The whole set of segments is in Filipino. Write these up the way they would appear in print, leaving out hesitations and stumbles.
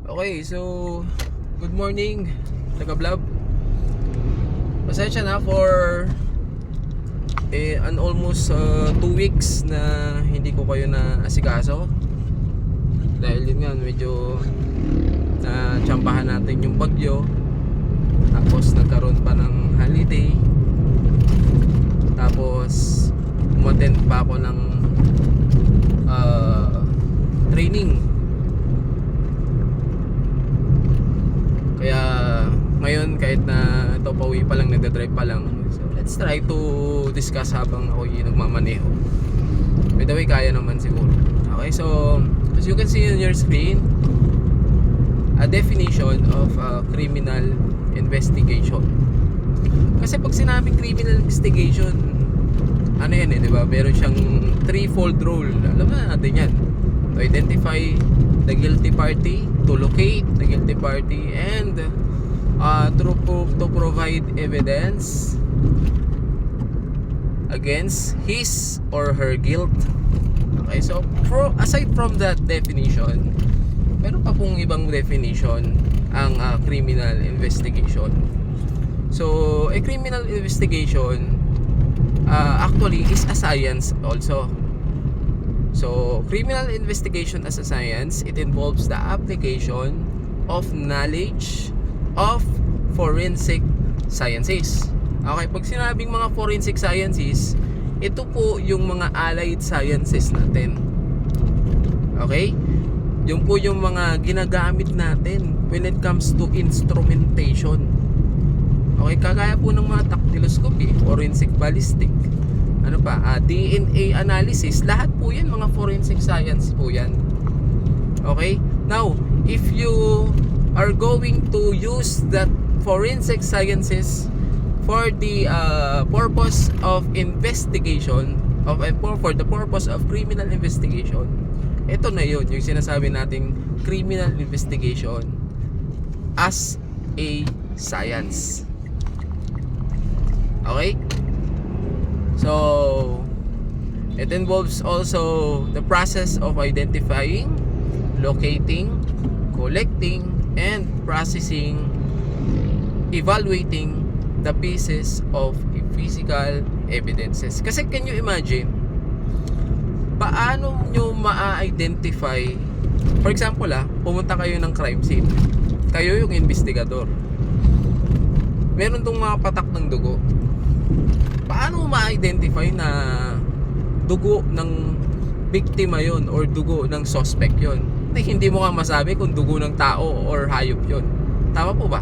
Okay, so good morning, taga-vlog. Pasensya na for an almost 2 weeks na hindi ko kayo na asikaso. Dahil yun nga, medyo na-tsampahan natin yung bagyo. Tapos nagkaroon pa ng holiday. Tapos umattend pa ako ng training. Kaya ngayon kahit na ito pauwi pa lang, nagdadrive pa lang, so let's try to discuss habang ako yung nagmamaneho. By the way, kaya naman siguro. Okay, so as you can see on your screen, a definition of criminal investigation. Kasi pag sinabing criminal investigation, ano yan di ba? Meron siyang threefold rule. Alam na natin yan. To identify the guilty party, to locate the guilty party, and to provide evidence against his or her guilt. Okay, so aside from that definition, meron pa pong ibang definition ang criminal investigation. So a criminal investigation actually is a science also. So, criminal investigation as a science, it involves the application of knowledge of forensic sciences. Okay, pag sinabing mga forensic sciences, ito po yung mga allied sciences natin. Okay? Yung po yung mga ginagamit natin when it comes to instrumentation. Okay, kagaya po ng mga dactyloscopy, forensic ballistic, ano pa, DNA analysis, lahat po yan mga forensic science po yan. Okay, now if you are going to use that forensic sciences for the purpose of investigation for the purpose of criminal investigation, ito na yun, yung sinasabi nating criminal investigation as a science. Okay? So, it involves also the process of identifying, locating, collecting, and processing, evaluating the pieces of physical evidences. Kasi can you imagine, paano nyo ma-identify, for example pumunta kayo ng crime scene, kayo yung investigador, meron tong mga patak ng dugo. Paano ma-identify na dugo ng biktima yon or dugo ng suspect yon? Hindi mo nga masabi kung dugo ng tao or hayop yon. Tama po ba?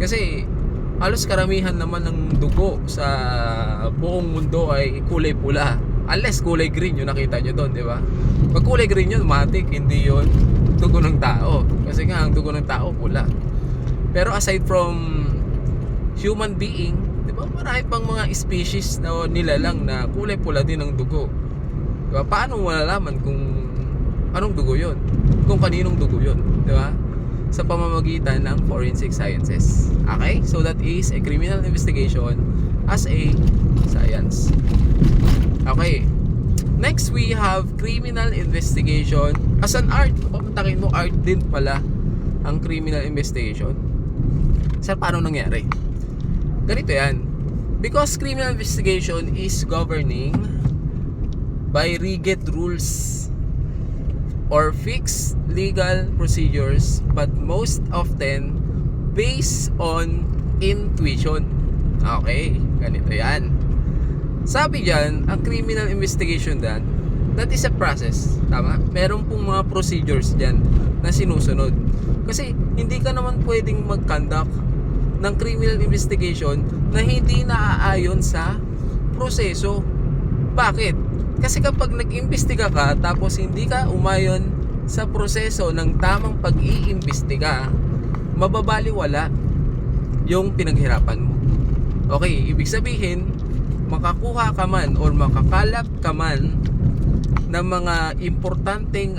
Kasi halos karamihan naman ng dugo sa buong mundo ay kulay pula. Unless kulay green yung nakita nyo doon, di ba? Pag kulay green yun, matik, hindi yon dugo ng tao. Kasi nga ang dugo ng tao pula. Pero aside from human being, diba, marami pang mga species na nilalang na kulay pula din ng dugo. Diba? Paano malalaman kung anong dugo yun? Kung kaninong dugo yun? Diba? Sa pamamagitan ng forensic sciences. Okay? So that is a criminal investigation as a science. Okay. Next, we have criminal investigation as an art. Patakin mo, art din pala ang criminal investigation. Sir, paano nangyari? Ganito yan. Because criminal investigation is governing by rigid rules or fixed legal procedures, but most often based on intuition. Okay, ganito yan. Sabi dyan, ang criminal investigation dan, that is a process. Tama? Meron pong mga procedures dyan na sinusunod. Kasi hindi ka naman pwedeng mag-conduct ng criminal investigation na hindi naaayon sa proseso. Bakit? Kasi kapag nag-imbestiga ka tapos hindi ka umayon sa proseso ng tamang pag-iimbestiga, mababaliwala yung pinaghirapan mo. Okay, ibig sabihin, makakuha ka man or makakalap ka man ng mga importanteng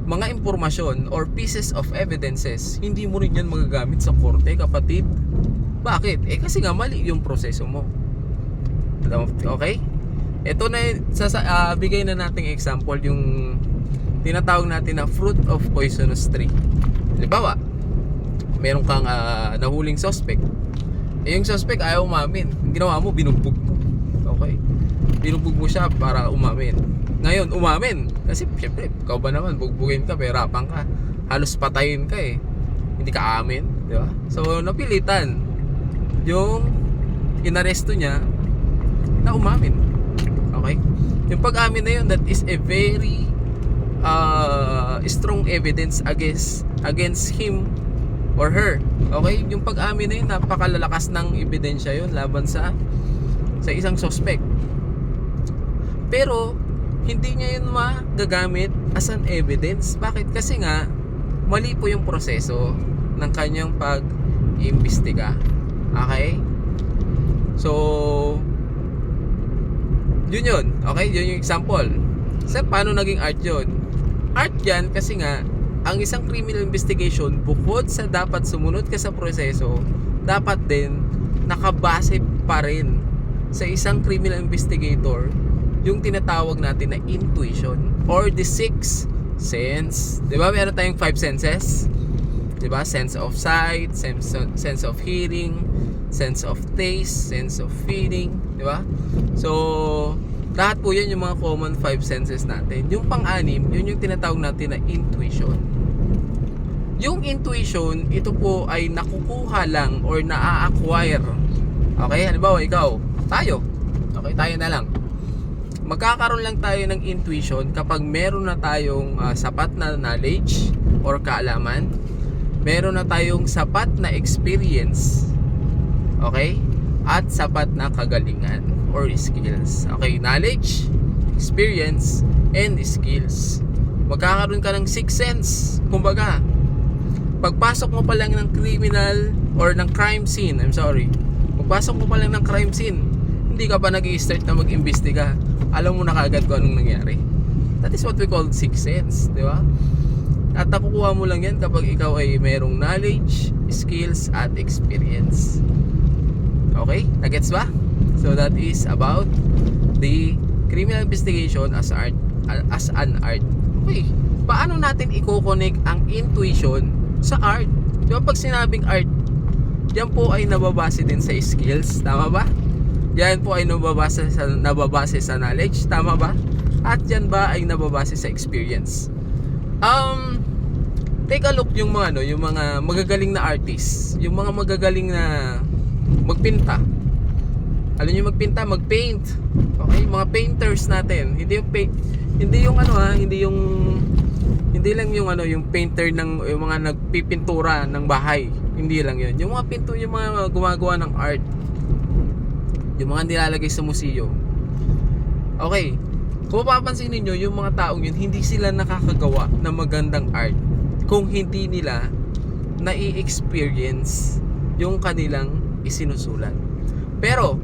mga impormasyon or pieces of evidences, hindi mo rin yan magagamit sa korte, kapatid. Bakit? Kasi nga mali yung proseso mo. Okay? Ito na, bigay na nating example yung tinatawag natin na fruit of poisonous tree. Halimbawa, meron kang nahuling suspect. Yung suspect ayaw umamin. Ang ginawa mo, binugbog mo. Okay? Binugbog mo siya para umamin. Ngayon, umamin. Kasi syempre, ikaw ba naman, bugbugin ka, perapan ka. Halos patayin ka eh. Hindi ka amin. Di ba? So, napilitan yung inaresto niya na umamin. Okay? Yung pag-amin na yun, that is a very strong evidence against him or her. Okay? Yung pag-amin na yun, napakalalakas ng ebidensya yun laban sa isang suspect. Pero hindi niya yun magagamit as an evidence. Bakit? Kasi nga mali po yung proseso ng kanyang pag-iimbestiga. Okay? So yun. Okay? Yun yung example. Sir, paano naging art yun? Art yan kasi nga ang isang criminal investigation, bukod sa dapat sumunod ka sa proseso, dapat din nakabase pa rin sa isang criminal investigator yung tinatawag natin na intuition or the sixth sense. Diba? Meron tayong 5 senses. Diba? Sense of sight, sense of hearing, sense of taste, sense of feeling. Diba? So, lahat po yan yung mga common 5 senses natin. Yung pang-anim, yun yung tinatawag natin na intuition. Yung intuition, ito po ay nakukuha lang or na-acquire. Okay? Halimbawa, ikaw, tayo. Okay, tayo na lang. Magkakaroon lang tayo ng intuition kapag meron na tayong sapat na knowledge or kaalaman, meron na tayong sapat na experience, okay, at sapat na kagalingan or skills. Okay, knowledge, experience, and skills. Magkakaroon ka ng sixth sense. Kumbaga, pagpasok mo pa lang ng criminal or ng crime scene, pagpasok mo pa lang ng crime scene, hindi ka pa nag-i-start na mag-imbestiga, alam mo na kaagad kung anong nangyari. That is what we call sixth sense, di ba? At nakukuha mo lang yan kapag ikaw ay mayroong knowledge, skills, at experience. Okay? Nagets ba? So that is about the criminal investigation as an art. Okay. Paano natin i-connect ang intuition sa art? Di ba pag sinabing art, yan po ay nababase din sa skills. Tama ba? Yan po ay nababase sa knowledge, tama ba? At yan ba ay nababase sa experience? Take a look yung mga yung mga magagaling na artists, yung mga magagaling na magpinta. Alam niyo magpinta, magpaint. Okay, mga painters natin. Hindi lang yung painter ng yung mga nagpipintura ng bahay. Hindi lang 'yun. Yung mga yung mga gumagawa ng art. Yung mga nilalagay sa museo. Okay. Kung mapapansin niyo yung mga taong yun, hindi sila nakakagawa ng magandang art kung hindi nila na-i-experience yung kanilang isinusulat. Pero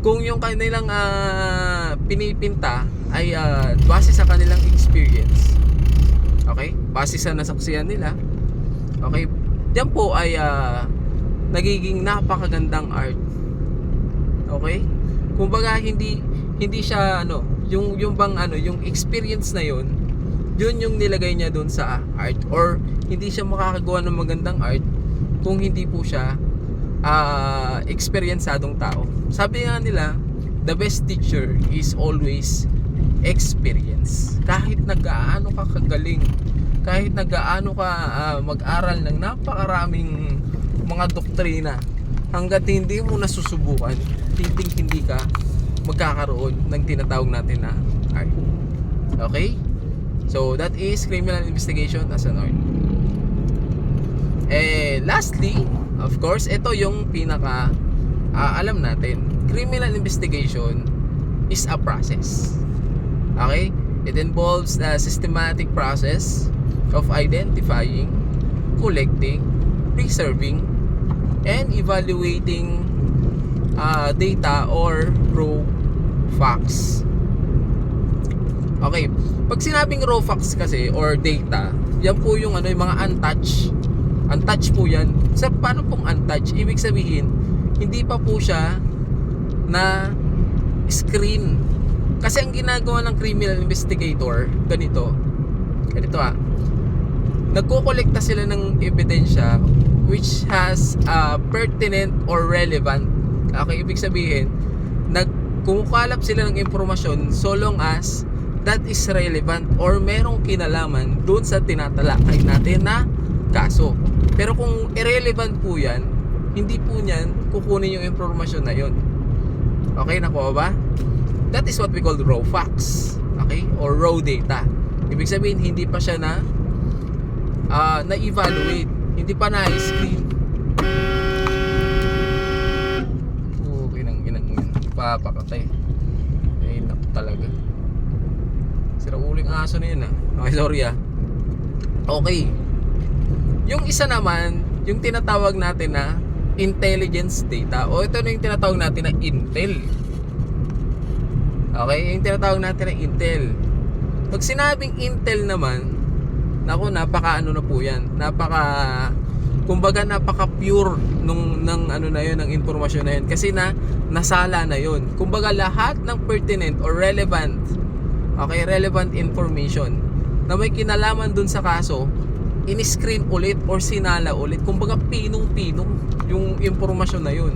kung yung kanilang pinipinta ay base sa kanilang experience, okay? Base sa nasaksihan nila, okay? Diyan po ay nagiging napakagandang art. Okay? Kumbaga hindi siya yung experience na yun yung nilagay niya doon sa art, or hindi siya makakagawa ng magandang art kung hindi po siya experiensadong tao. Sabi nga nila, the best teacher is always experience. Kahit nag-aano ka kagaling, kahit nag-aano ka mag-aral ng napakaraming mga doktrina, hanggat hindi mo nasusubukan, hindi ka magkakaroon ng tinatawag natin na art. Okay? So that is criminal investigation as an art. Lastly, of course, ito yung pinaka alam natin. Criminal investigation is a process. Okay? It involves the systematic process of identifying, collecting, preserving, and evaluating data or raw facts. Okay, pag sinabing raw facts kasi or data, yan po yung yung mga untouched po yan. Sa paano pong untouched? Ibig sabihin, hindi pa po siya na screen. Kasi ang ginagawa ng criminal investigator ganito, ganito nagkukolekta sila ng ebidensya which has pertinent or relevant. Okay, ibig sabihin, kumukalap sila ng impormasyon so long as that is relevant or merong kinalaman dun sa tinatalakay natin na kaso. Pero kung irrelevant po yan, hindi po niyan kukunin yung informasyon na yun. Okay, nakuha ba? That is what we call raw facts. Okay, or raw data. Ibig sabihin, hindi pa siya na-evaluate, hindi pa na-screen. Okay, inang papakatay. Naku talaga. Sira uling aso na yun Okay, sorry Okay. Yung isa naman, yung tinatawag natin na intelligence data, o ito na yung tinatawag natin na intel. Okay, yung tinatawag natin na intel. Pag sinabing intel naman, naku, napaka na po yan. Kumbaga napaka pure ng ano na yun, ng informasyon na yun. Kasi nasala na yun. Kumbaga lahat ng pertinent or relevant, okay, relevant information na may kinalaman dun sa kaso, in-screen ulit or sinala ulit. Kumbaga pinong-pinong yung informasyon na yun.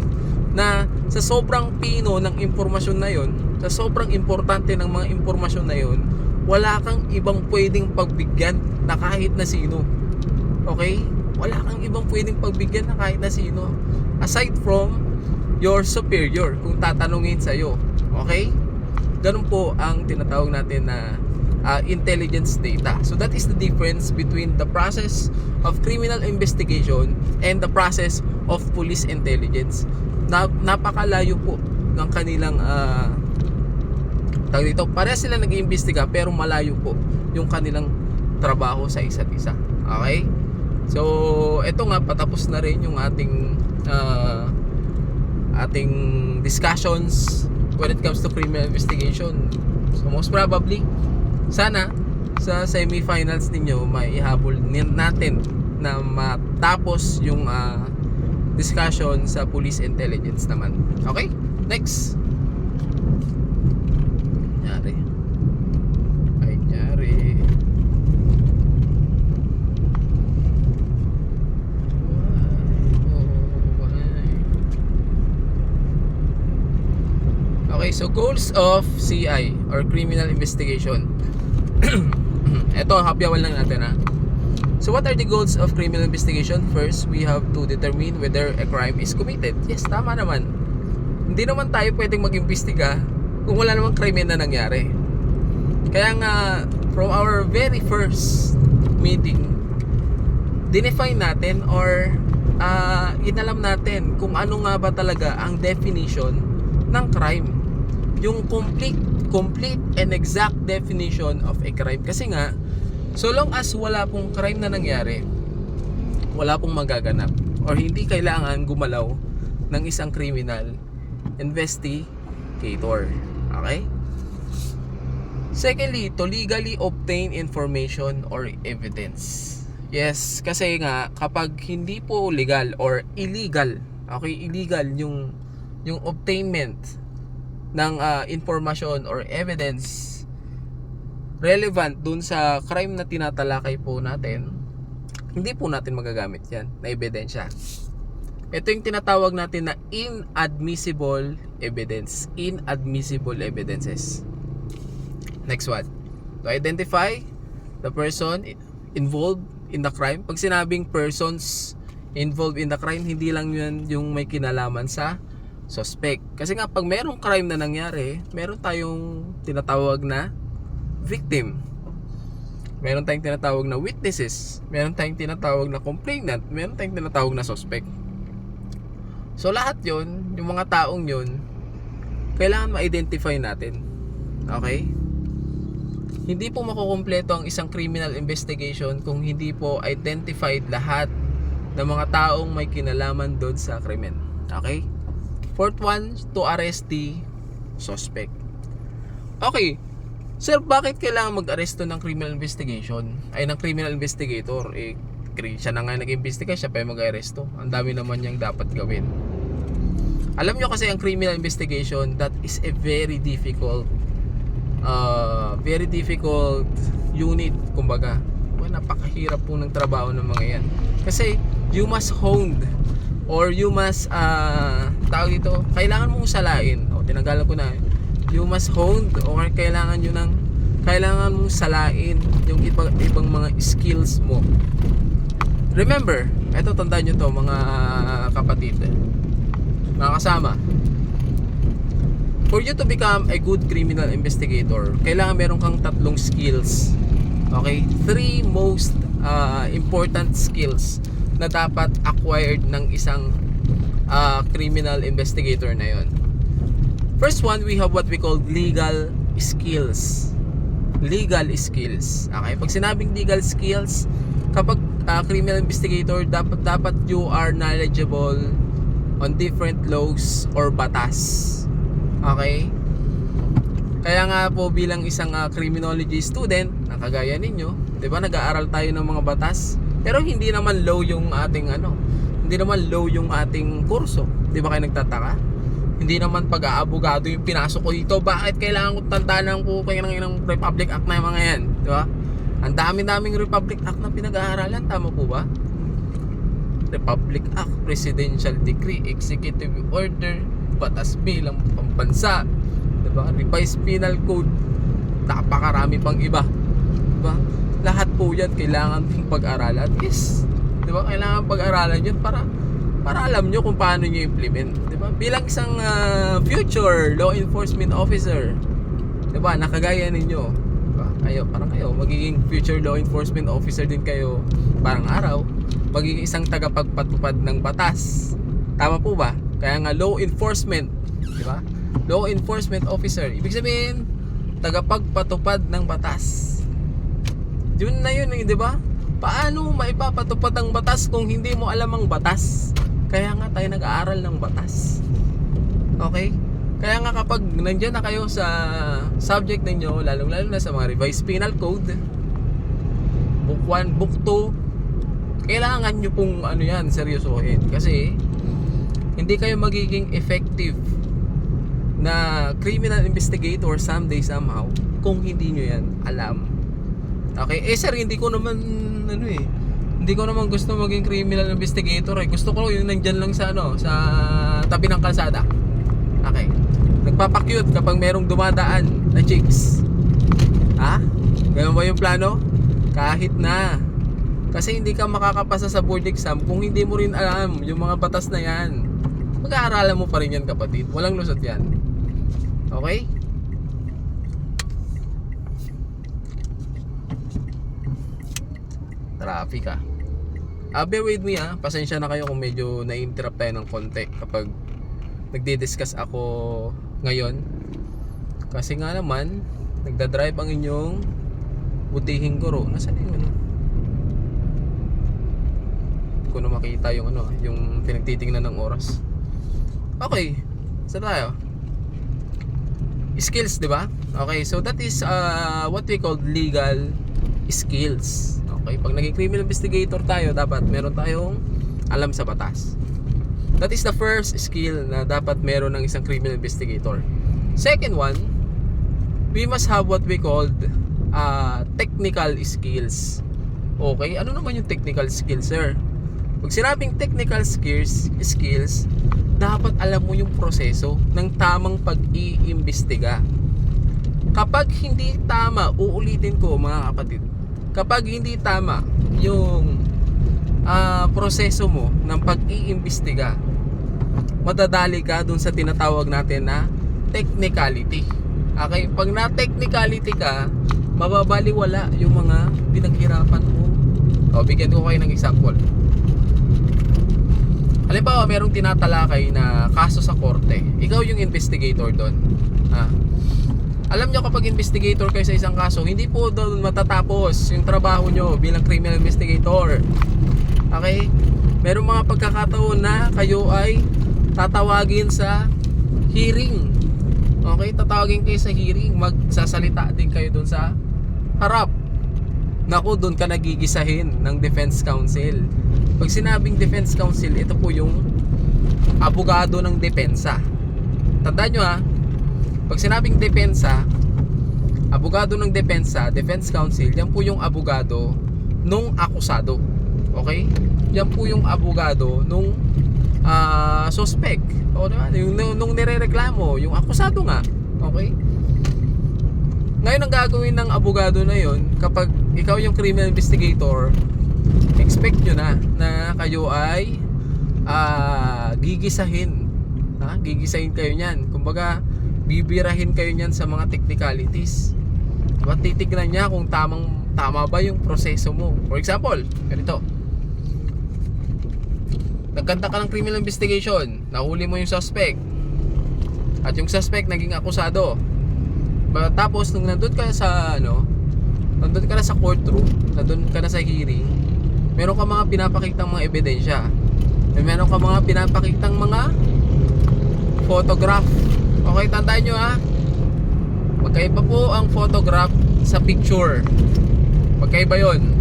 Na sa sobrang pino ng informasyon na yun, sa sobrang importante ng mga informasyon na yun, wala kang ibang pwedeng pagbigyan na kahit na sino. Okay? Wala kang ibang pwedeng pagbigyan na kahit na sino. Aside from your superior, kung tatanungin sa'yo. Okay? Ganun po ang tinatawag natin na intelligence data. So that is the difference between the process of criminal investigation and the process of police intelligence. Napakalayo po ng kanilang tawag dito, pareha sila nag-iimbestiga pero malayo po yung kanilang trabaho sa isa't isa. Okay? So, eto nga, patapos na rin yung ating discussions when it comes to criminal investigation. So, most probably, sana sa semi-finals ninyo maihabol natin na matapos yung discussion sa police intelligence naman. Okay? Next. Okay, so goals of CI or criminal investigation. Ito, happyawan lang natin So what are the goals of criminal investigation? First, we have to determine whether a crime is committed. Yes, tama naman. Hindi naman tayo pwedeng mag-imbestiga kung wala namang krimen na nangyari. Kaya nga, from our very first meeting, dinefine natin or inalam natin kung ano nga ba talaga ang definition ng crime. Yung complete and exact definition of a crime. Kasi nga, so long as wala pong crime na nangyari, wala pong magaganap or hindi kailangan gumalaw ng isang criminal investigator. Okay? Secondly, to legally obtain information or evidence. Yes, kasi nga kapag hindi po legal or illegal, okay, illegal yung obtainment ng information or evidence relevant dun sa crime na tinatalakay po natin, hindi po natin magagamit yan na ebidensya. Ito yung tinatawag natin na inadmissible evidence. Inadmissible evidences. Next one. To identify the person involved in the crime. Pag sinabing persons involved in the crime, hindi lang yun yung may kinalaman sa suspect. Kasi nga pag merong crime na nangyari, meron tayong tinatawag na victim. Meron tayong tinatawag na witnesses. Meron tayong tinatawag na complainant. Meron tayong tinatawag na suspect. So lahat yon, yung mga taong yon, kailangan ma-identify natin. Okay? Hindi po makukumpleto ang isang criminal investigation kung hindi po identified lahat ng mga taong may kinalaman doon sa krimen. Okay? Fourth one, to arrest the suspect. Okay, sir, bakit kailangan mag-aresto ng criminal investigation? Ay, ng criminal investigator? Siya na nga nag-imbestiga, siya pa yung mag-aresto. Ang dami naman niyang dapat gawin. Alam nyo kasi ang criminal investigation, that is a very difficult unit, kumbaga. Napakahirap po ng trabaho ng mga yan. Kasi you must honed or you must tawag dito, kailangan mong salain. O, tinanggalan ko na. You must honed or kailangan mong salain yung ibang mga skills mo. Remember, eto, tandaan nyo to mga kapatid, mga kasama. For you to become a good criminal investigator, kailangan meron kang tatlong skills. Okay? 3 most important skills na dapat acquired ng isang criminal investigator na yon. First one, we have what we call legal skills. Legal skills. Okay? Pag sinabing legal skills, kapag criminal investigator, dapat you are knowledgeable on different laws or batas. Okay? Kaya nga po bilang isang criminology student, na kagaya ninyo, 'di ba, nag-aaral tayo ng mga batas, pero hindi naman law yung ating hindi naman law yung ating kurso. 'Di ba kayo nagtataka? Hindi naman pag-aabogado yung pinasok ko dito. Bakit kailangan ko tandaan ko ng Republic Act na yung mga yan, 'di ba? Ang dami-daming Republic Act na pinag-aaralan, tama po ba? Republic Act, Presidential Decree, Executive Order, batas bilang pambansa, diba? Revised Penal Code, napakarami pang iba, diba? Lahat po yan kailangan pong pag-aralan. Yes, diba? Kailangan pag-aralan yun para alam nyo kung paano nyo implement, diba? Bilang isang future law enforcement officer, diba? Nakagaya ninyo, diba? Parang kayo magiging future law enforcement officer din kayo parang araw, magiging isang tagapagpatupad ng batas, tama po ba? Kaya nga law enforcement, diba? Law enforcement officer, ibig sabihin tagapagpatupad ng batas. Yun na yun, di ba? Paano maipapatupad ang batas kung hindi mo alam ang batas? Kaya nga tayo nag-aaral ng batas. Okay? Kaya nga kapag nandiyan na kayo sa subject ninyo, lalo na sa mga revised penal code, book 1, book 2, kailangan nyo pong seryosohin. Kasi hindi kayo magiging effective na criminal investigator someday somehow kung hindi nyo yan alam. Okay? Sir, hindi ko naman hindi ko naman gusto maging criminal investigator. Gusto ko yung nandyan lang sa sa tabi ng kalsada. Okay? Nagpapakyut kapag merong dumadaan na chicks. Ha? Ganun ba yung plano? Kahit na. Kasi hindi ka makakapasa sa board exam kung hindi mo rin alam yung mga batas na yan. Mag-aaralan mo pa rin yan, kapatid. Walang lusot yan. Okay? Traffic bear with me pasensya na kayo kung medyo na-interrupt tayo ng konti kapag nagdi-discuss ako ngayon. Kasi nga naman nagdadrive ang inyong butihing guro. Nasaan yung Hindi ko na makita yung yung pinagtitingnan ng oras. Okay, saan tayo? Skills, di ba? Okay, so that is what we call legal skills. Okay, pag naging criminal investigator tayo, dapat meron tayong alam sa batas. That is the first skill na dapat meron ng isang criminal investigator. Second one, we must have what we called technical skills. Okay, ano naman yung technical skills, sir? Pag sinabing technical skills, dapat alam mo yung proseso ng tamang pag-iimbestiga. Kapag hindi tama, uulitin ko mga kapatid, kapag hindi tama yung proseso mo ng pag-iimbestiga, madadali ka dun sa tinatawag natin na technicality. Okay? Pag na-technicality ka, mababaliwala yung mga pinaghirapan mo. Bigyan ko kayo ng example. Halimbawa, merong tinatalakay na kaso sa korte. Ikaw yung investigator doon. Alam nyo, kapag investigator kayo sa isang kaso, hindi po doon matatapos yung trabaho nyo bilang criminal investigator. Okay? Merong mga pagkakataon na kayo ay tatawagin sa hearing. Okay? Tatawagin kayo sa hearing. Magsasalita din kayo doon sa harap. Naku, doon ka nagigisahin ng defense counsel. Pag sinabing defense counsel, ito po yung abogado ng depensa. Tandaan nyo pag sinabing depensa, Abogado ng depensa, defense counsel, yan po yung abogado nung akusado. Okay? Yan po yung abogado nung suspect. O, diba? Nung nirereklamo, yung akusado nga. Okay? Ngayon ang gagawin ng abogado na yon, kapag ikaw yung criminal investigator, expect nyo na kayo ay gigisahin. Gigisahin kayo niyan. Kumbaga, bibirahin kayo niyan sa mga technicalities. Diba? Titignan niya kung tama ba yung proseso mo. For example, ganito. Nagkanta ka ng criminal investigation, nahuli mo yung suspect, at yung suspect naging akusado. Tapos nung nandun ka na sa courtroom, nandun ka na sa hearing, meron ka mga pinapakitang mga ebidensya. Meron ka mga pinapakitang mga photograph. Okay, tandaan nyo magkaiba po ang photograph sa picture. Magkaiba yun.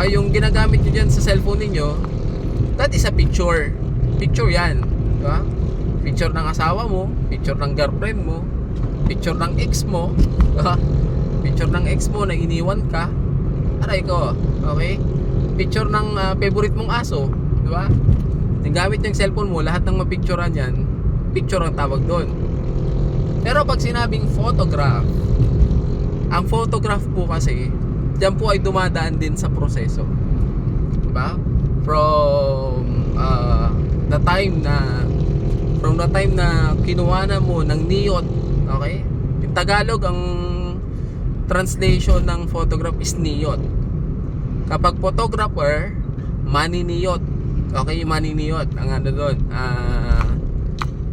Yung ginagamit nyo dyan sa cellphone ninyo, that is a picture. Picture yan, diba? Picture ng asawa mo, picture ng girlfriend mo, picture ng ex mo, diba? Picture ng ex mo na iniwan ka. Aray ko, okay? Picture ng favorite mong aso, diba? Gamit yung cellphone mo, lahat ng mapicturean yan, picture ang tawag doon. Pero pag sinabing photograph, ang photograph po kasi, diyan po ay dumadaan din sa proseso, diba? From the time na kinuha na mo ng niyot, okay? Yung Tagalog, ang translation ng photograph is niyot. Kapag photographer, maniniyot. Okay, maniniyot ang ano doon.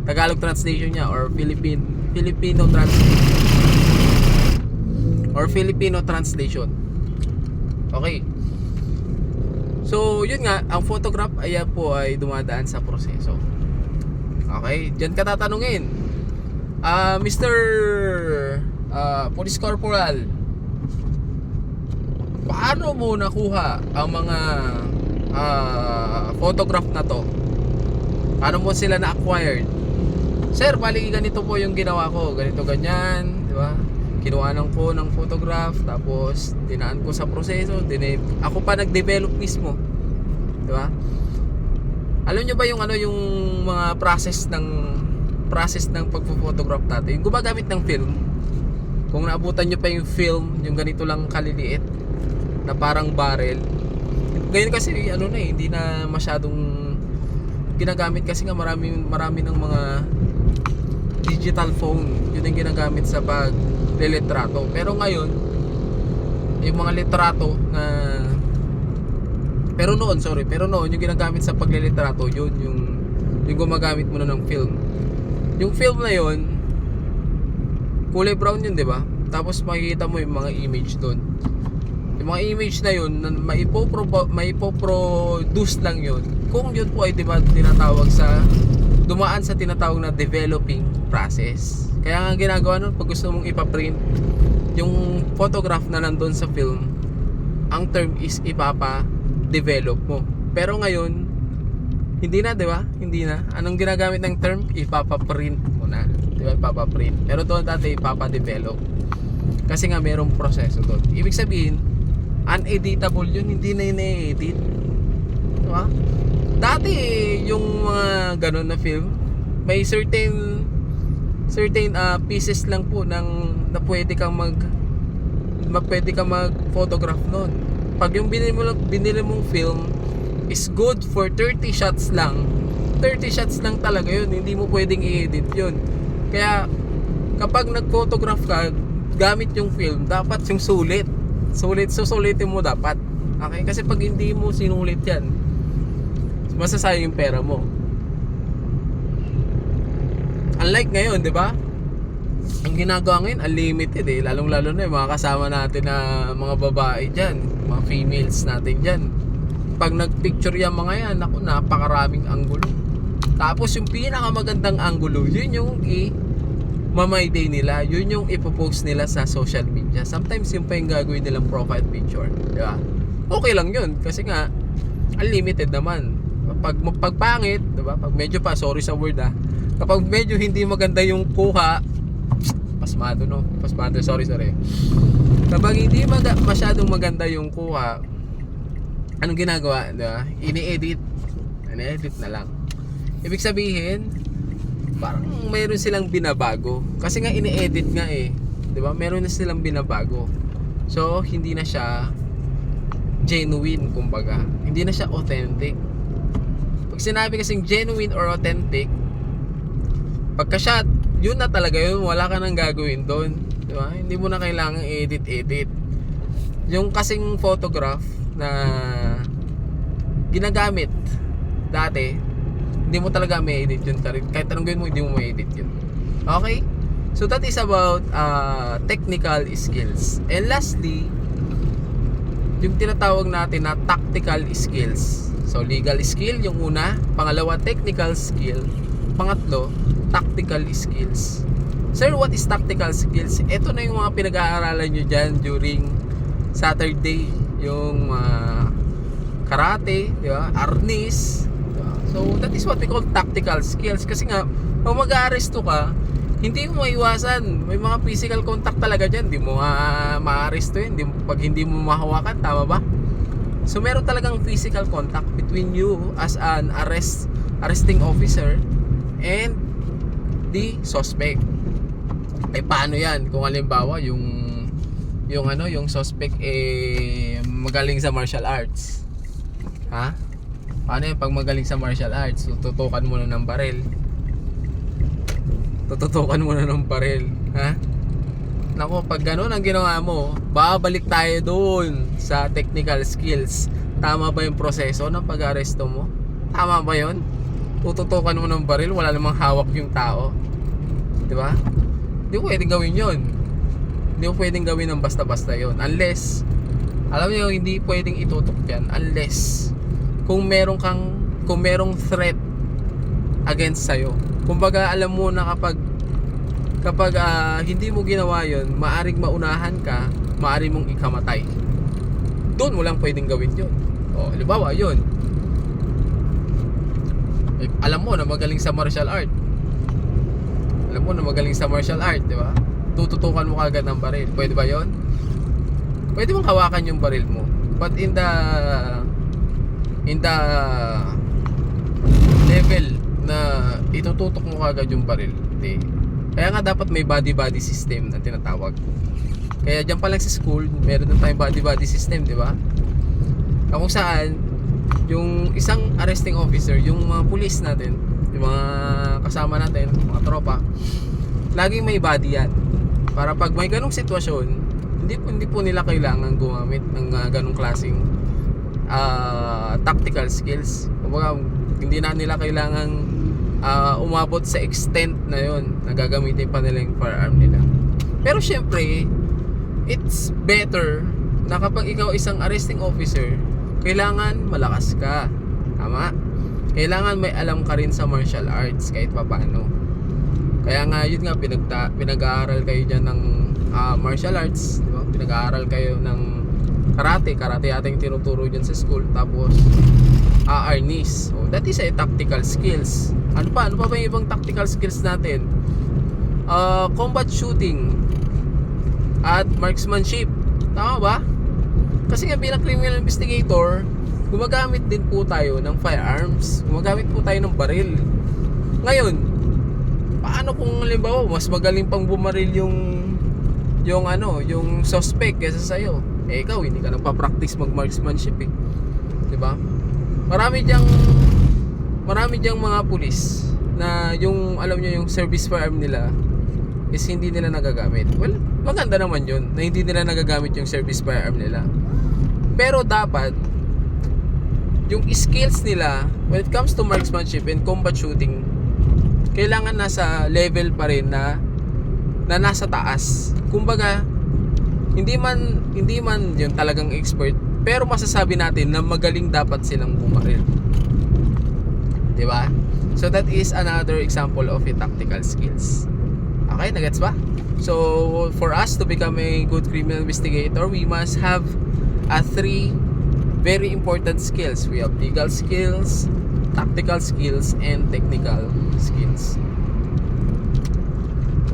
Tagalog translation niya or Filipino translation. Okay. So, yun nga, ang photograph ayan po ay dumadaan sa proseso. Okay, diyan ka tatanungin. Mr. Police Corporal, paano mo nakuha ang mga photograph na to? Paano mo sila na-acquired? Sir, bali ganito po yung ginawa ko, ganito ganyan, di ba? Kinuhanan ko ng photograph, tapos dinaan ko sa proseso, ako pa nag-develop mismo, di ba? Alam nyo ba yung yung mga process ng pagpo-photograph natin? Yung gumagamit ng film. Kung naabutan nyo pa yung film, yung ganito lang kaliliit na parang barrel. Ngayon kasi hindi na masyadong ginagamit kasi nga marami ng mga digital phone. Yun ang ginagamit sa paglilitrato. Pero ngayon, yung mga litrato na pero noon yung ginagamit sa paglilitrato, yun yung gumagamit mo na ng film. Yung film na yun, kulay brown yun, di ba? Tapos makikita mo yung mga image doon. Yung mga image na yun, maipoproduce lang yun. Kung yun po ay tinatawag dumaan sa tinatawag na developing process. Kaya nga ginagawa nun, pag gusto mong ipaprint yung photograph na nandun sa film, ang term is ipapa-develop mo. Pero ngayon, hindi na, di ba? Hindi na. Anong ginagamit ng term? Ipapa-print mo na. Di ba? Ipapa-print. Pero doon dati ipapa-develop. Kasi nga mayroong proseso doon. Ibig sabihin, uneditable yun, hindi na ina-edit. Di ba? Dati yung mga ganun na film, may certain pieces lang po na pwede kang mag-photograph noon. Pag yung binili mong film is good for 30 shots lang. 30 shots lang talaga yun, hindi mo pwedeng i-edit yun. Kaya kapag nag-photograph ka gamit yung film, dapat yung susulitin mo dapat. Okay? Kasi pag hindi mo sinulit yan, masasayang yung pera mo. Unlike ngayon, di ba? Ang ginagawa ngayon, unlimited lalong-lalo na yung mga kasama natin na mga babae dyan, mga females natin dyan. Pag nagpicture yung mga yan, ako, napakaraming anggulo. Tapos yung pinakamagandang anggulo, yun yung mamayday nila, yun yung ipopost nila sa social media. Sometimes yung pa yung gagawin nilang profile picture, di ba? Okay lang yun, kasi nga unlimited naman. Pag pangit, di ba? Pag medyo sorry sa word kapag medyo hindi maganda yung kuha, pasmado, no? Pasmado, sorry. Kapag hindi masyadong maganda yung kuha, anong ginagawa, diba? Ini-edit na lang. Ibig sabihin, parang mayroon silang binabago. Kasi nga ini-edit nga eh, diba? Meron na silang binabago. So, hindi na siya genuine, kumbaga. Hindi na siya authentic. Pag sinabi kasing genuine or authentic, pagka-shot, yun na talaga yun. Wala ka nang gagawin doon, diba? Hindi mo na kailangan edit. Yung kasing photograph na ginagamit dati, hindi mo talaga may edit yun. Kahit anong gawin mo, hindi mo may edit yun. Okay? So that is about technical skills. And lastly, yung tinatawag natin na tactical skills. So legal skill yung una, pangalawa technical skill, pangatlo tactical skills. Sir, what is tactical skills? Ito na yung mga pinag-aaralan nyo dyan during Saturday, yung karate, di ba? Arnis, diba? So that is what we call tactical skills. Kasi nga, pag mag-aaresto ka, hindi mo maiwasan, may mga physical contact talaga dyan. Hindi mo ma-aresto yun pag hindi mo mahawakan, tama ba? So meron talagang physical contact between you as an arresting officer and the suspect. Eh paano yan? Kung halimbawa yung suspect magaling sa martial arts. Ha? Paano yan pag magaling sa martial arts? Tututukan mo na ng baril. Ha? Nako, pag gano'n ang ginawa mo, babalik tayo doon sa technical skills. Tama ba yung proseso ng pag-aresto mo? Tama ba yun? Tututukan mo ng baril, wala namang hawak yung tao. Diba? Hindi mo pwedeng gawin yun. Hindi mo pwedeng gawin ng basta-basta yun. Unless, alam niyo, hindi pwedeng itutok yan. Unless, kung merong threat against sa'yo. Kumbaga, alam mo na kapag hindi mo ginawa yun, maaring maunahan ka, maaring mong ikamatay. Doon mo lang pwedeng gawin yun. O, halimbawa, yun. Alam mo na magaling sa martial art. Di ba? Tututukan mo kagad ng baril. Pwede ba yun? Pwede mong hawakan yung baril mo. But in the level na itututok mo kagad yung baril, hindi. Kaya nga dapat may body-body system na tinatawag. Kaya dyan pa lang sa school, meron na tayong body-body system, di ba? Kung saan, yung isang arresting officer, yung mga police natin, yung mga kasama natin, mga tropa, laging may body yan. Para pag may ganong sitwasyon, hindi po nila kailangan gumamit ng ganong klaseng tactical skills. Kumbaga, hindi na nila kailangan umabot sa extent na yon na gagamitin pa nila yung firearm nila. Pero syempre, it's better na kapag ikaw isang arresting officer, kailangan malakas ka. Tama? Kailangan may alam ka rin sa martial arts kahit papaano. Kaya nga yun nga pinag-aaral kayo dyan ng martial arts, diba? Pinag-aaral kayo ng karate ating tinuturo dyan sa school. Tapos arnis. So that is a tactical skills. Ano pa ba yung ibang tactical skills natin? Combat shooting at marksmanship. Tama ba? Kasi nga bilang criminal investigator, gumagamit din po tayo ng firearms. Gumagamit po tayo ng baril. Ngayon, paano kung halimbawa mas magaling pang bumaril yung suspect kaysa sa'yo? Eh ikaw, hindi ka nagpa-practice mag-marksmanship eh. Diba? Marami diyang mga pulis na yung, alam nyo, yung service firearm nila is hindi nila nagagamit. Well, maganda naman yun na hindi nila nagagamit yung service firearm nila. Pero dapat yung skills nila when it comes to marksmanship and combat shooting, kailangan nasa level pa rin na nasa taas. Kumbaga, hindi man yung talagang expert, pero masasabi natin na magaling dapat silang bumaril. Diba? So that is another example of a tactical skills. Okay, nagets ba? So for us to become a good criminal investigator, we must have three very important skills. We have legal skills, tactical skills, and technical skills.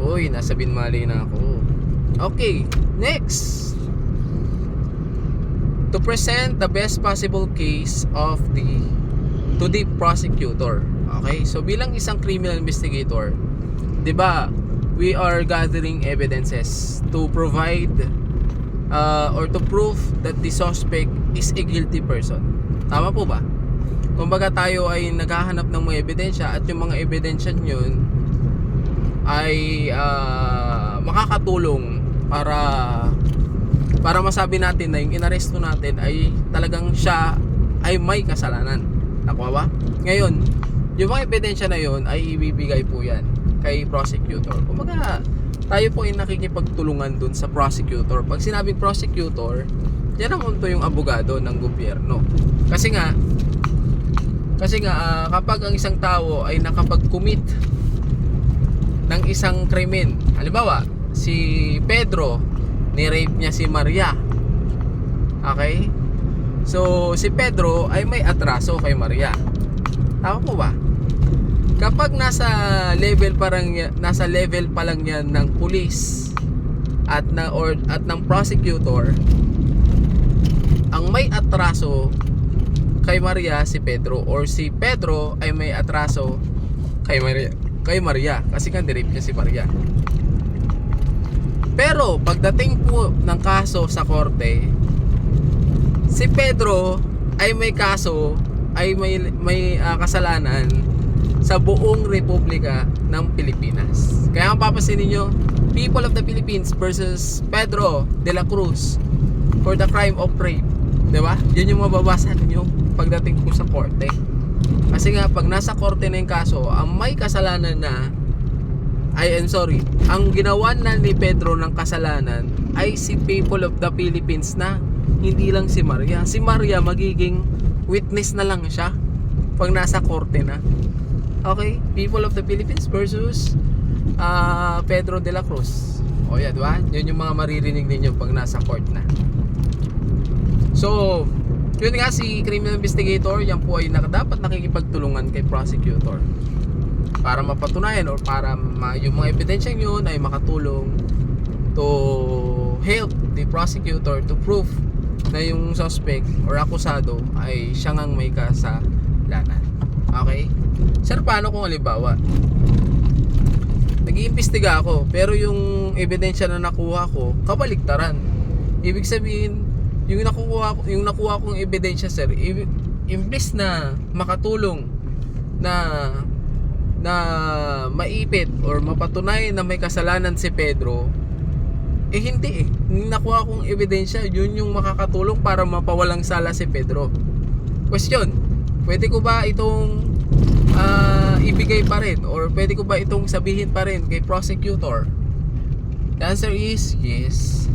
Uy, nasa binmali na ako. Okay, next. To present the best possible case to the prosecutor. Okay, so bilang isang criminal investigator, 'di ba, we are gathering evidences to provide or to prove that the suspect is a guilty person. Tama po ba? Kumbaga tayo ay naghahanap ng mga ebidensya at yung mga ebidensya yun ay makakatulong para masabi natin na yung inaresto natin ay talagang siya ay may kasalanan. Nakuha ba? Ngayon, yung mga ebidensya na yun ay ibibigay po yan kay prosecutor. Kumbaga tayo po ay nakikipagtulungan dun sa prosecutor. Pag sinabing prosecutor, yan naman to yung abogado ng gobyerno. Kasi nga kapag ang isang tao ay nakapag-commit ng isang krimen, halimbawa si Pedro, ni-rape niya si Maria, okay, so si Pedro ay may atraso kay Maria. Tama po ba? Kapag nasa level pa lang yan ng pulis at ng prosecutor, ang may atraso kay Maria si Pedro, or si Pedro ay may atraso kay Maria kasi nga nirape niya si Maria. Pero pagdating po ng kaso sa korte, si Pedro ay may kaso, ay may kasalanan sa buong Republika ng Pilipinas. Kaya ang papansinin niyo, people of the Philippines versus Pedro de la Cruz for the crime of rape. 'Di ba? Yun yung mababasa niyo pagdating po sa korte. Kasi nga pag nasa korte na yung kaso, ang may kasalanan na ang ginawa na ni Pedro ng kasalanan ay si people of the Philippines na, hindi lang si Maria. Si Maria magiging witness na lang siya pag nasa korte na. Okay? People of the Philippines versus Pedro de la Cruz. O yan, diba? Yun yung mga maririnig ninyo pag nasa court na. So, yun nga, si criminal investigator, yan po ay dapat nakikipagtulungan kay prosecutor para mapatunayan or para yung mga ebidensya yun ay makatulong to help the prosecutor to prove na yung suspect or akusado ay siya ngang may kasalanan. Okay? Sir, paano kung halimbawa nag-iimbestiga ako pero yung ebidensya na nakuha ko kabaliktaran? Ibig sabihin, yung nakuha kong ebidensya, sir, imbes na makatulong na maipit or mapatunayan na may kasalanan si Pedro, hindi yung nakuha kong ebidensya yun yung makakatulong para mapawalang sala si Pedro. Question, pwede ko ba itong ibigay pa rin, or pwede ko ba itong sabihin pa rin kay prosecutor? The answer is yes.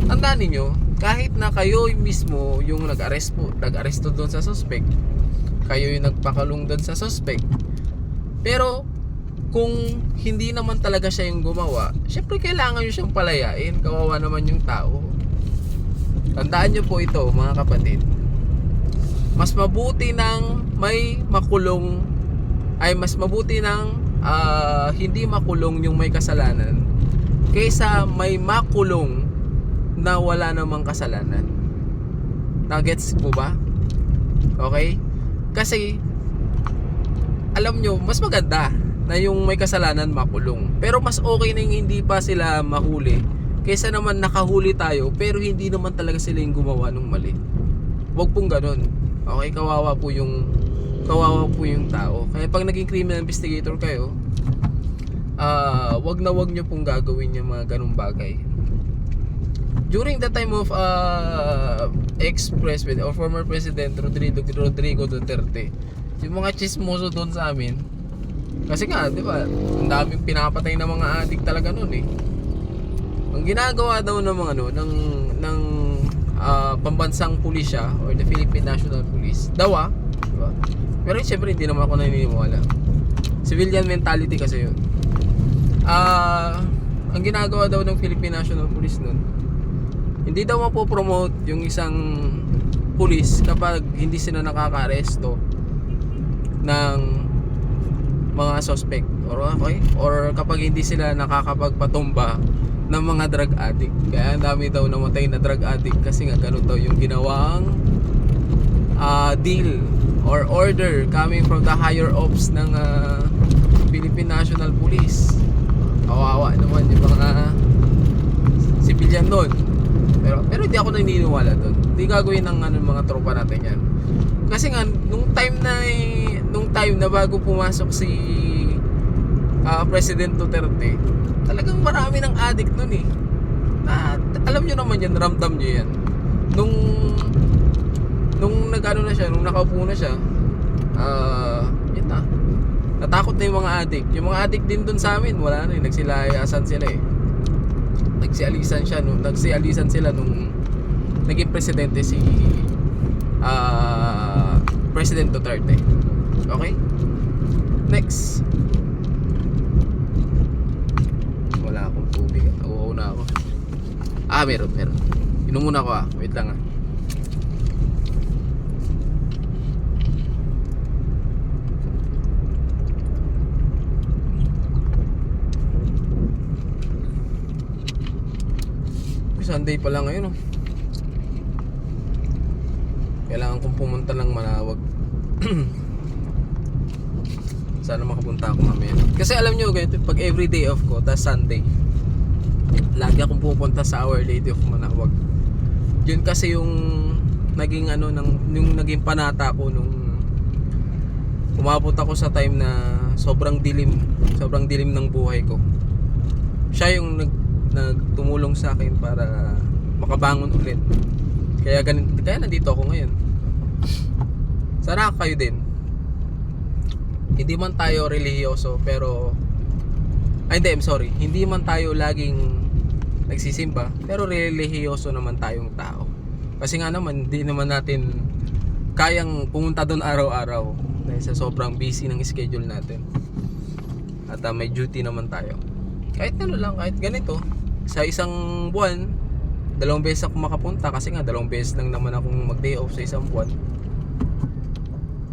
Tandaan ninyo, kahit na kayo mismo yung nag-aresto doon sa suspect, kayo yung nagpakulong doon sa suspect, pero kung hindi naman talaga siya yung gumawa, syempre kailangan nyo siyang palayain. Kawawa naman yung tao. Tandaan nyo po ito, mga kapatid, mas mabuti ng may makulong, ay mas mabuti ng hindi makulong yung may kasalanan kaysa may makulong na wala namang kasalanan. Nagets po ba? Okay? Kasi alam nyo, mas maganda na yung may kasalanan makulong, pero mas okay na yung hindi pa sila mahuli kaysa naman nakahuli tayo pero hindi naman talaga sila yung gumawa ng mali. Huwag pong ganun. Okay? Kawawa po yung tao. Kaya pag naging criminal investigator kayo, wag nyo pong gagawin yung mga ganung bagay. During the time of ex-president or former President Rodrigo Duterte, yung mga chismoso doon sa amin, kasi nga, di ba, ang daming pinapatay na mga adik talaga noon eh. Ang ginagawa daw ng mga ng pambansang pulisya or the Philippine National Police, daw di ba? Pero siyempre hindi naman ako naniniwala. Civilian mentality kasi yun. Ang ginagawa daw ng Philippine National Police noon, hindi daw mapopromote yung isang police kapag hindi sila nakaka-aresto ng mga suspect or kapag hindi sila nakakapagpatumba ng mga drug addict. Kaya ang dami daw namatay na drug addict kasi nga ganun daw yung ginawang deal or order coming from the higher ups ng Philippine National Police. Kawawa naman yung mga civilian doon. Pero hindi ako naniniwala doon. Hindi gagawin ng mga tropa natin yan. Kasi nga nung time na bago pumasok si President Duterte, talagang marami ng addict nun eh. Alam nyo naman yan, ramdam nyo yan. Nung nagano na siya, nung nakaupo na siya, yun na. Natakot na yung mga addict. Yung mga addict din dun sa amin, wala na eh. Nagsilayasan sila eh. Nagsialisan sila nung naging presidente si President Duterte. Okay? Next. Wala akong tubig. Nauuhaw na ako. Meron. Inom muna ako Wait lang Sunday pa lang ngayon Kailangan kong pumunta ng Manawag. Sana makapunta ako mamaya. Kasi alam nyo ganito, pag everyday off ko, tas Sunday, lagi akong pupunta sa Our Lady of Manawag. Yun kasi yung naging yung naging panata ko nung umabot ako sa time na sobrang dilim ng buhay ko. Siya yung nagtumulong sa akin para makabangon ulit. Kaya nandito ako ngayon. Sana kayo din. Hindi man tayo relihiyoso pero hindi man tayo laging nagsisimba, pero relihiyoso naman tayong tao. Kasi nga naman hindi naman natin kayang pumunta doon araw-araw dahil sa sobrang busy ng schedule natin. At may duty naman tayo. Kahit kahit ganito, sa isang buwan, 2 beses ako makapunta kasi nga 2 beses lang naman akong mag-day off sa isang buwan.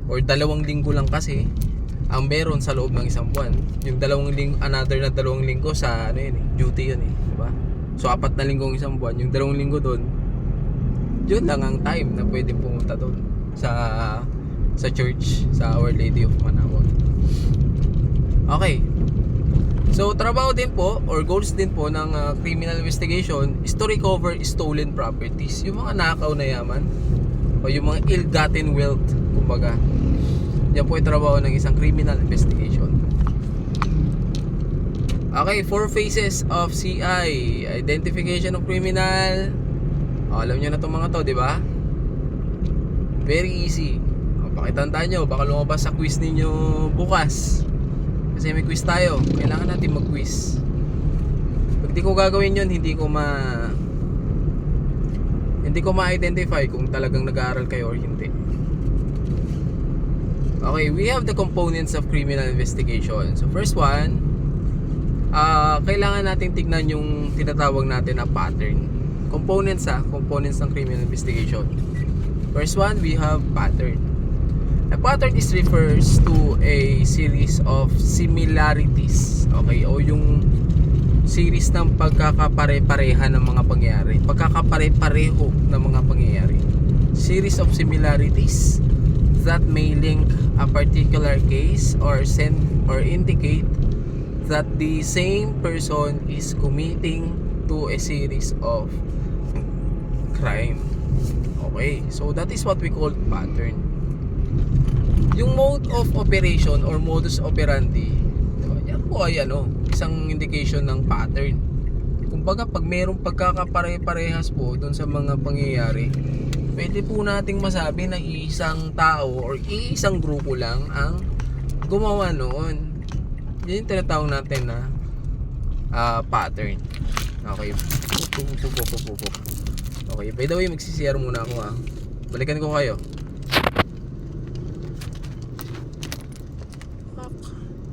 Or 2 linggo lang kasi ang meron sa loob ng isang buwan. Yung 2 linggo, another na 2 linggo sa duty yun di ba? So 4 na linggong isang buwan, yung 2 linggo doon, yun lang ang time na pwede pumunta doon sa church, sa Our Lady of Manawag. Okay. So trabaho din po or goals din po ng criminal investigation is to recover stolen properties, yung mga nakaw na yaman o yung mga ill-gotten wealth, kumbaga. Yan po yung trabaho ng isang criminal investigation. Okay, 4 phases of CI. Identification of criminal. Alam nyo na itong mga to, di ba? Very easy. Pakitandaan nyo, baka lumabas sa quiz ninyo bukas. Kasi may quiz tayo. Kailangan natin mag-quiz. Pag di ko gagawin yun, hindi ko ma-identify kung talagang nag-aaral kayo or hindi. Okay, we have the components of criminal investigation. So first one, kailangan natin tignan yung tinatawag natin na pattern. Components ng criminal investigation. First one, we have pattern. A pattern refers to a series of similarities. Okay, o yung series ng pagkakapare-pareha ng mga pangyayari. Pagkakapare-pareho ng mga pangyayari. Series of similarities that may link a particular case or indicate that the same person is committing to a series of crime. Okay, so that is what we call pattern. Yung mode of operation or modus operandi, diba? Yan po ay isang indication ng pattern. Kumbaga pag mayroong pagkakapare-parehas po dun sa mga pangyayari, pwede po nating masabi na isang tao or isang grupo lang ang gumawa noon. Yan yung tinatawag natin na pattern. Okay. Okay, by the way, magsisiyar muna ako Balikan ko kayo.